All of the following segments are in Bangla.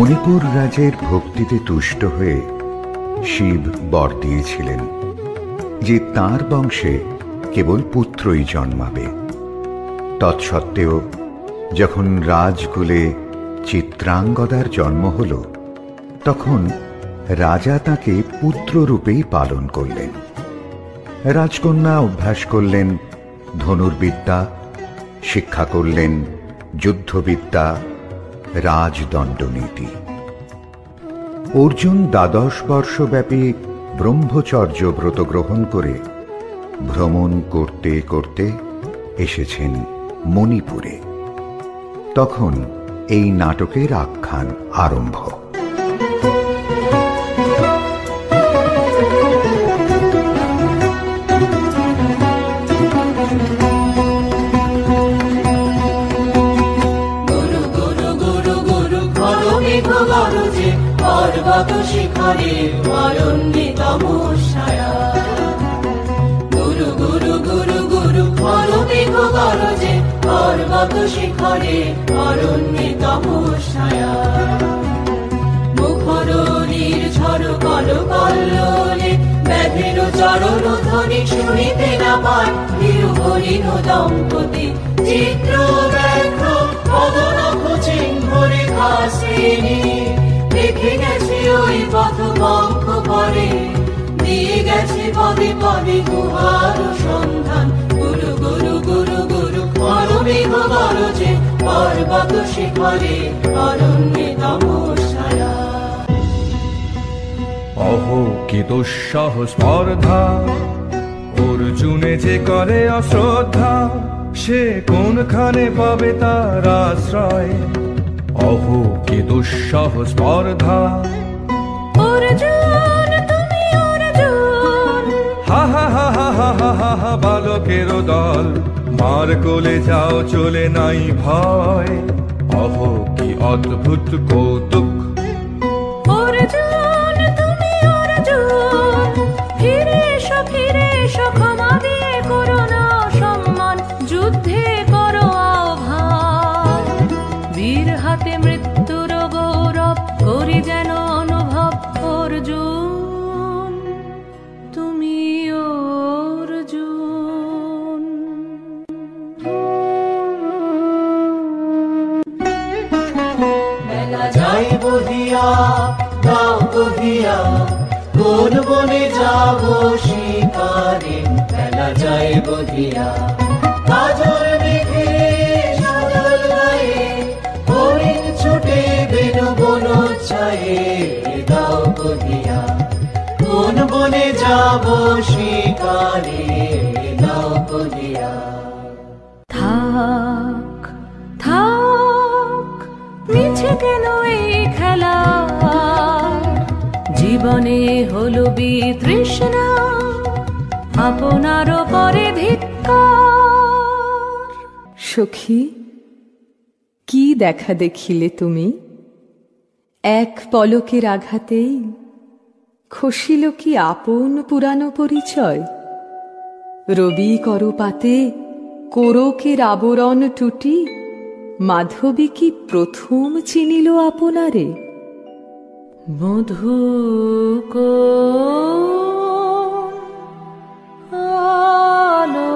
মণিপুর রাজের ভক্তিতে তুষ্ট হয়ে শিব বর দিয়েছিলেন যে তাঁর বংশে কেবল পুত্রই জন্মাবে। তৎসত্ত্বেও যখন রাজকুলে চিত্রাঙ্গদার জন্ম হল, তখন রাজা তাকে পুত্ররূপেই পালন করলেন। রাজকন্যা অভ্যাস করলেন ধনুর্বিদ্যা, শিক্ষা করলেন যুদ্ধবিদ্যা, রাজদণ্ডনীতি। অর্জুন 12 বর্ষব্যাপী ব্রহ্মচর্য ব্রত গ্রহণ করে ভ্রমণ করতে করতে এসেছেন মণিপুরে। তখন এই নাটকের আখ্যান আরম্ভ। পর্বত শিখরে অরণ্যে তমস্যায়া, গুরু গুরু গুরু গুরু খরু মেঘ গরজে পর্বত শিখরে অরণ্যে তমস্যায়া। মুখরীর ঝড় কল কল্লোলে ব্যাধের চরণ ধ্বনি শুনিতে না পায় হিরু হরিণ দম্পতি চিত্র ব্যাঘ্র পদনখ চিহ্নরে খাসিনী। দেখে গেছি ওই পথ বঙ্ক পরে, দিয়ে গেছি পদে পদে গুহার সন্ধান। গুরু গুরু গুরু গুরু অরমেঘ গরজে পর্বত শিখরে অরণ্যে তমস্যায়া। অহো কি দুঃসহ স্পর্ধা, অর্জুনে যে করে অশ্রদ্ধা, সে কোনখানে পাবে তার আশ্রয়। অহো কি দুঃসহ স্পর্ধা, অর্জুন তুমি অর্জুন। হা হা হা হা হা হা হা হা, বালকের দল মার কোলে যাও চলে নাই ভয়। অহো কি অদ্ভুত কৌতুক, অর্জুন তুমি অর্জুন। ফিরে এসো ক্ষমা দিয়ে করো না সম্মান, যুদ্ধে করো আহ্বান। বীর হাতে মৃত্যুর গৌরব করি যেন অনুভব। অর্জুন তুমি অর্জুন। বেলা যাই বহিয়া দাও কহিয়া, কোন বনে যাব শিকারে। বেলা যাই বহিয়া কাজল মেঘে সাজল গায়ে, হরিণ ছুটে বেনু বন ছায়ে। দাও কহিয়া কোন বনে যাব শিকারে। দাও কহিয়া থাক থাক মিছে কেন এই খেলা, জীবনে হলো বিতৃষ্ণা আপনার পরে ধিক্কার। সখী, কি দেখা দেখিলে তুমি? এক পলকের আঘাতেই খসিল কি আপন পুরানো পরিচয়? রবি করপাতে কোরকের আবরণ টুটি, মাধবী কি প্রথম চিনিল আপনারে? মধুক আলো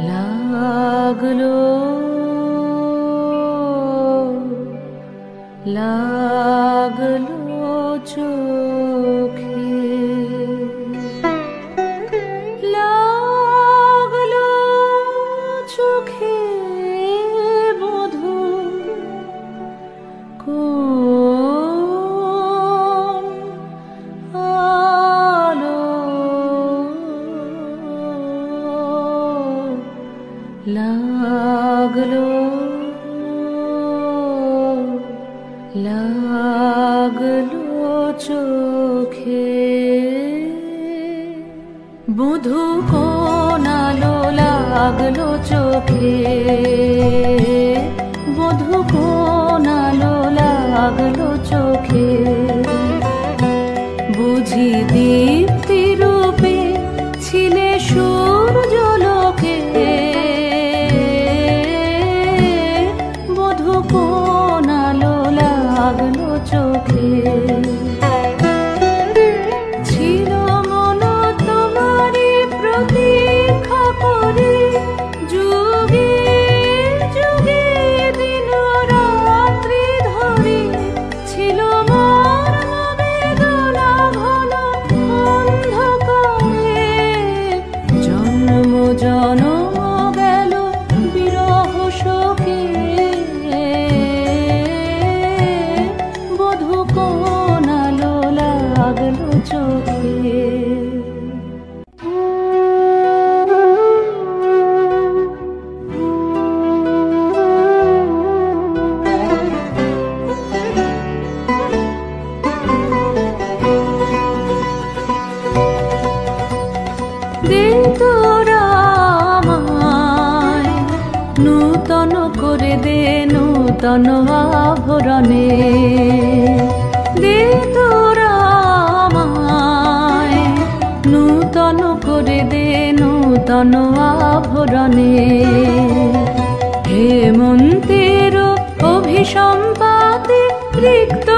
লাগলো লাগলো চোখে, লাগলো চোখে বধূ কোন আলো লাগলো লাগলো চোখে। বধূ কোন আলো লাগলো চোখে, বধূ কোন আলো লাগলো চোখে। বুঝি দীপ্তি রূপে ছিলে সূর্যলোকে, তোরা আমায় নূতন করে দে নূতন আভরণে, দে তোরা আমায় নূতন করে দে নূতন আভরণে। হেমন্তের অভিসম্পাতে রিক্ত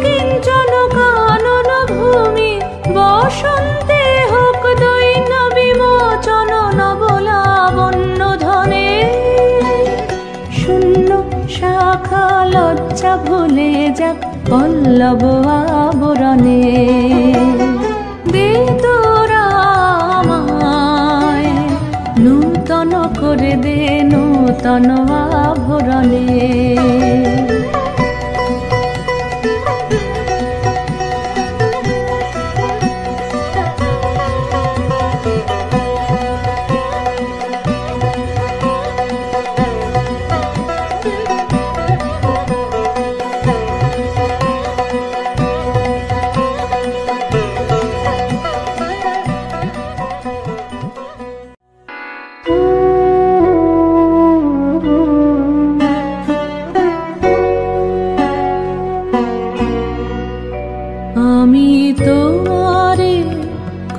কিঞ্চন কানন ভূমি, বসন্তে হোক দৈন্য বিমোচন নবলাবণ্য ধনে। শূন্য শাখা লজ্জা ভুলে যাক পল্লব আবরণে, দে তোরা আমায় নূতন করে দে নূতন আভরণে। আমি তোমারে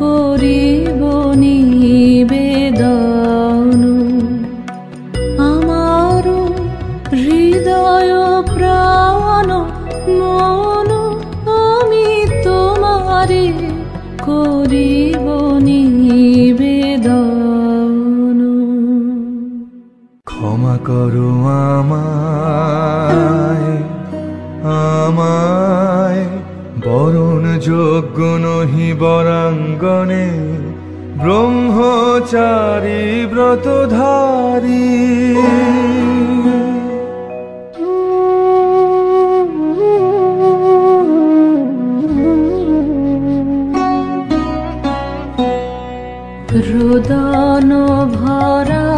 করিব নিবেদন, আমার হৃদয় প্রাণ মন, আমি তোমারে করিব নিবেদন। ক্ষমা করো আমায়, আমায় বরণ যোগ্য নহি বরাঙ্গনে, ব্রহ্মচারী ব্রতধারী। রোদন ভরা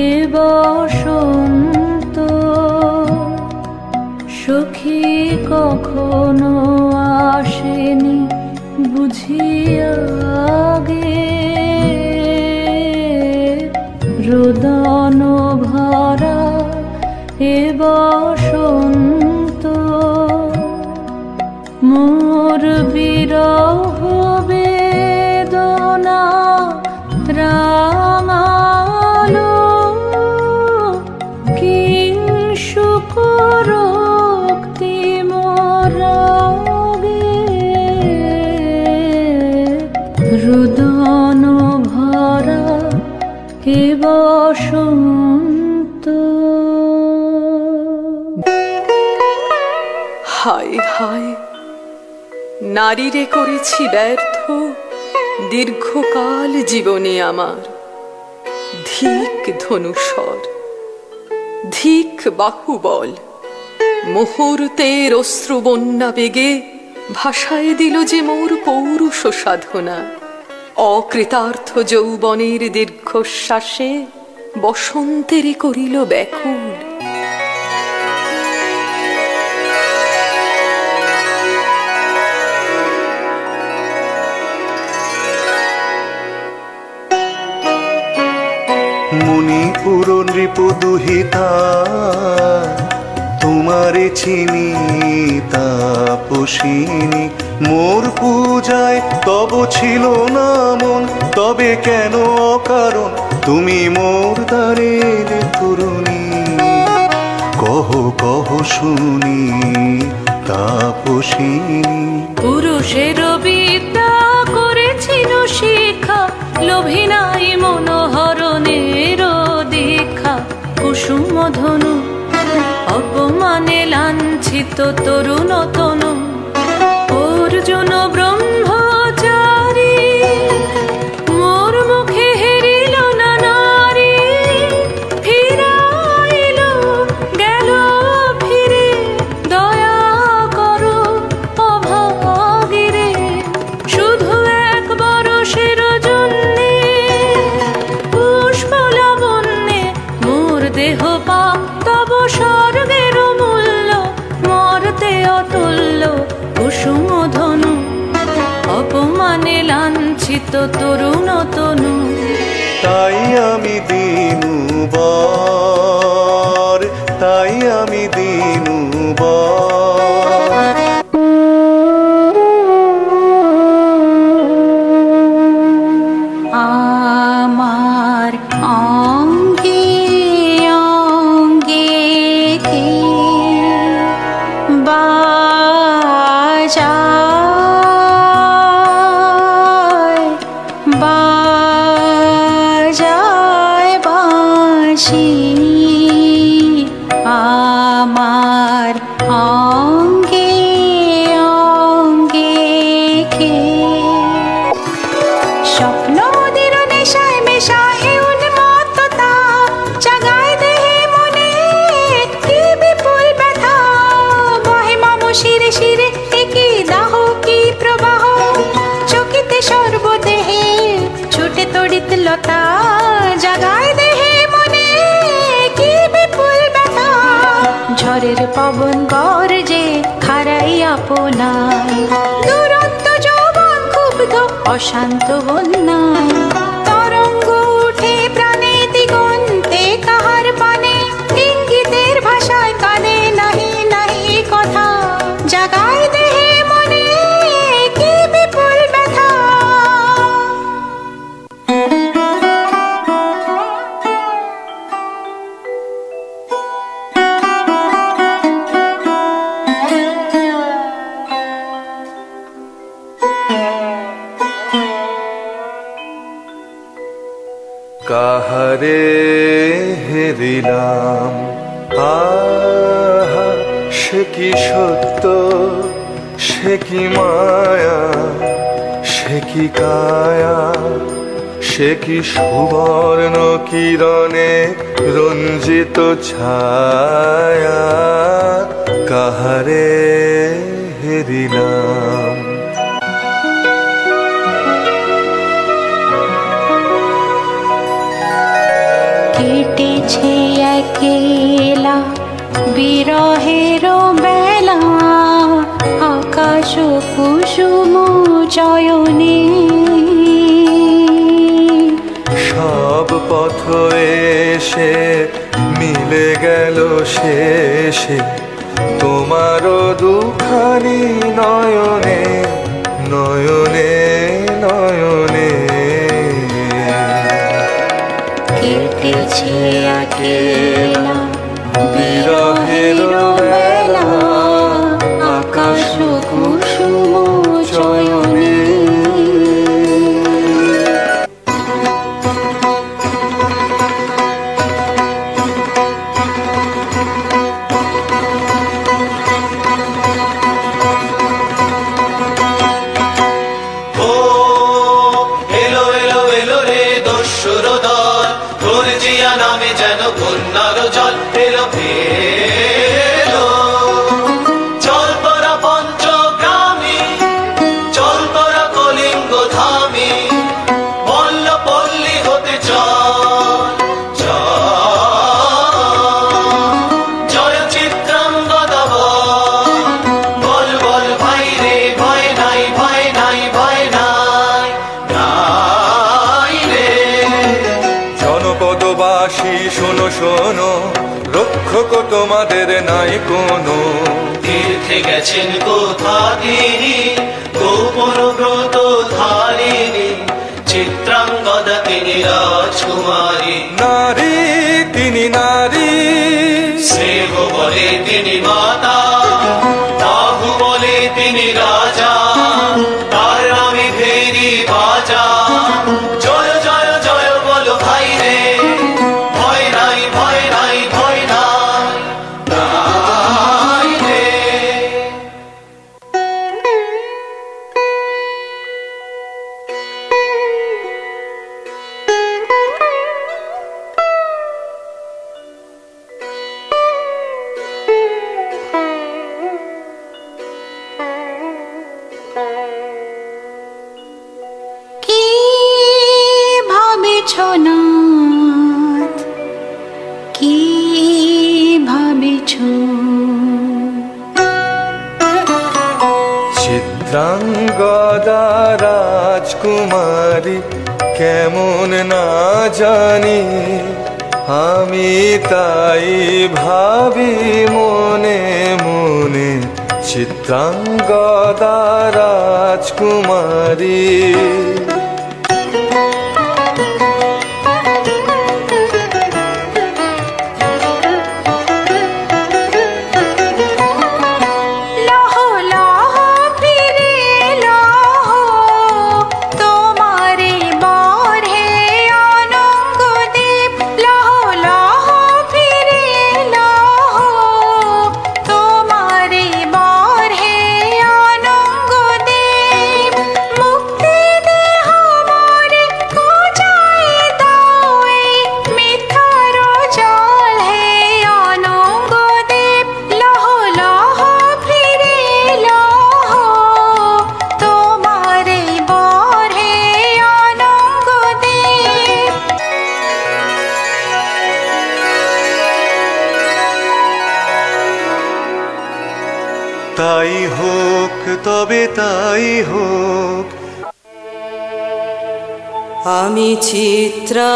এ বসন্ত, সখী কখনো আসেনি বুঝিয়া গে। রোদন ভরা এ বসন্ত, মোর বিরহ বেদনা রাঙালো, কিংসুক রক্তি মোরাগে। রোদন ভরা হে বসন্ত। হায় হায়, নারীরে করেছি ব্যর্থ দীর্ঘকাল জীবনে আমার। ধিক ধনুষর, ধিক বাহুবল, মুহূর্তের অশ্রুবন্যা বেগে ভাষায় দিল যে মোর পৌরুষ সাধনা। অকৃতার্থ যৌবনের দীর্ঘশ্বাসে বসন্তেরে করিল ব্যাকুল। মণিপুর নৃপু দুহিতা, তোমারে চিনি তাপসিনী। মোর পূজায় তব ছিল না মন, তবে কেন অকারণ তুমি মোর দ্বারের তরুণী। কহ কহ শুনি তাপসিনী। পুরুষের বিদ্যা করেছিল শিক্ষা, লোভী নাই মনোহরণের দীক্ষা। কুসুম ধনু অপমানে লাঞ্ছিত তরুণ তনু, অর্জুন ব্রহ্মচারী মোর মুখে হেরিল না নারী। ফিরাইল গেল ফিরে দয়া করো অভাগীরে। শুধু এক বরষের জন্যে পুষ্প লাবণ্যে মোর দেহ পাপ, তব স্বর্গের মূল্য মরতে অতুল্য। কুসুম ধনু অপমানে লাঞ্ছিত কুঞ্চিত তরুণ তনু। তাই আমি দিনুবার, তাই আমি দিনুবার। আমার অঙ্গে অঙ্গে কে বাজায় বাজায় বাঁশি, আমার অঙ্গে অঙ্গে কে। স্বপ্ন মোদের নেশায় মেশা এ উন্মত্ততা, জাগায় দেহে মনে কি বিপুল ব্যথা। বহে মম শিরে শিরে কি দাহ কি প্রবাহ, চকিতে সর্বদেহে ছুটে তড়িৎ লতা। জাগায় দেহে মনে কি বিপুল ব্যথা, ঝড়ের পবন গর্জে খারাই আপনায়। দুরন্ত যৌবন ক্ষুব্ধ অশান্ত বন্যায়, তরঙ্গ উঠে প্রাণে দিগন্তে কাহার পানে। ইঙ্গিতের ভাষায় কানে নাহি নাহি কথা, জাগায় দেহে মনে কি বিপুল ব্যথা। কাহারে হেরিলাম, আহা সে কি সত্য, সে কি মায়া, সে কি কায়া, সে কি সুবর্ণ কিরণে রঞ্জিত ছায়া। কাহারে হেরিলাম। কেটেছে একেলা বিরহের বেলা, আকাশ কুসুম চয়নে। সব পথ এসে মিলে গেল শেষে তোমার দুখানি নয়নে নয়নে নয়নে। কেটেছে একেলা বিরহের বেলা, আকাশ কুসুম চয়নে। নামে যেন কন্যার জল এলো ফেলো। চল তোরা পঞ্চগ্রামী, চল তোরা কলিঙ্গ ধামী, বল্ল পল্লী হতে চল চল। জয় চিত্রাঙ্গদা বল বল ভাই রে, ভয় নাই ভয় নাই ভয় নাই নাই রে। জনপদবাসী শোনো শোনো, রক্ষক তোমাদের নাই কোনো। তীর্থে গেছেন কোথা তিনি, গোপন ব্রত ধারিণী, চিত্রাঙ্গদা তিনি রাজকুমারী। নারী তিনি নারী, স্নেহ বলে তিনি মাতা, বাহু বলে তিনি রাজা, তার নামে ভেরি বাজা। জয় জয় জয় বলো ভাই রে, ভয় নাই ভয় নাই ভয় নাই নাই রে। কি ভাবেছ নাথ, কি ভাবেছ? চিত্রাঙ্গদা রাজকুমারী কেমন না জানি, আমি তাই ভাবি মনে মনে চিত্রাঙ্গদা রাজকুমারী। তাই হোক, তবে তাই হোক। আমি চিত্রাঙ্গদা,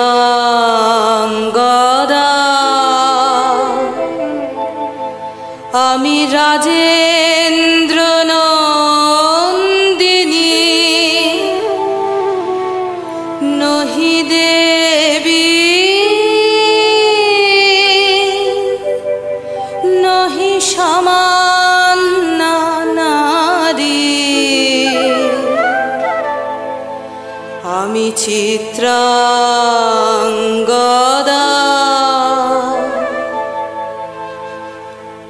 আমি রাজেন্দ্র নন্দিনী, নহি দেবী নহি সামান্না নারী। আমি চিত্রাঙ্গদা,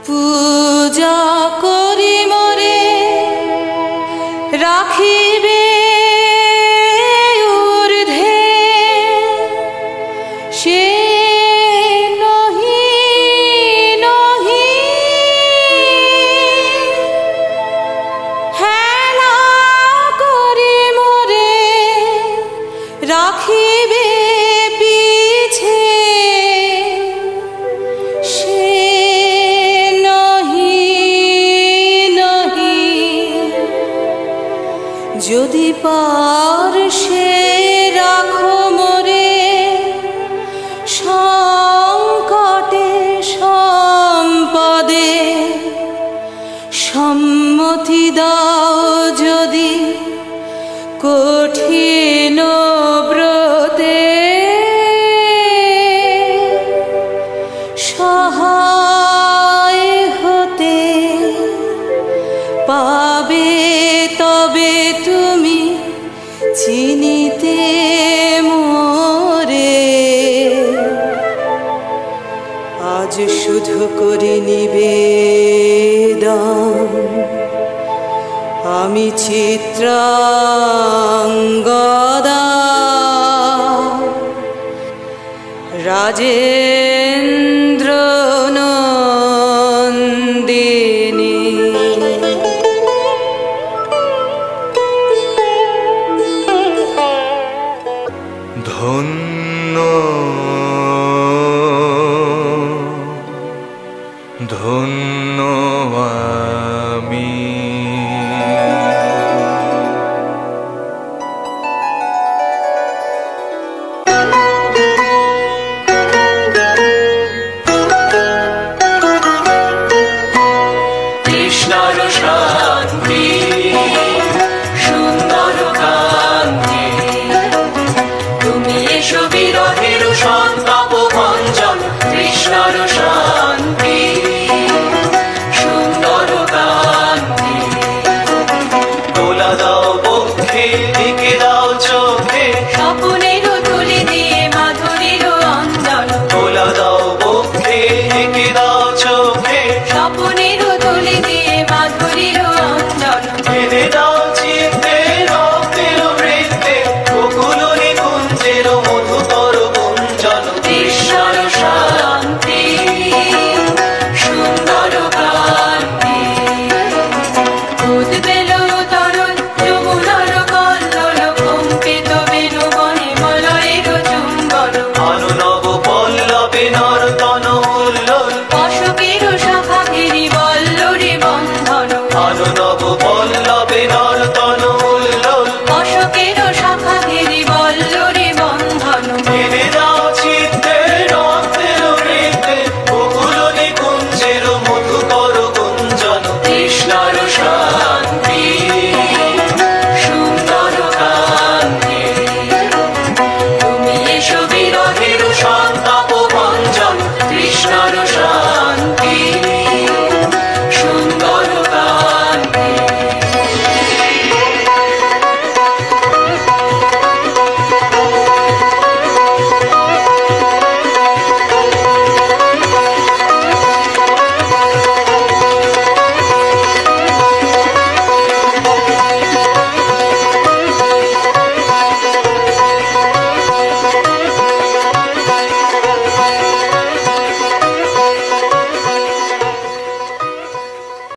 পূজা করি মরে রাখিবে ঊর্ধ্বে, সে নহি নহি হেলা করি মরে রাখিবে পিছে, সে নহি নহি। যদি পারশে রাখো মোরে সংকটে সম্পদে, সম্মতি দাও যদি কঠিন ব্রতে, সহায় হতে পাবে তবে তুমি চিনিতে মোরে। আজ শুধু করি নিবেদন, আমি চিত্রাঙ্গদা, রাজে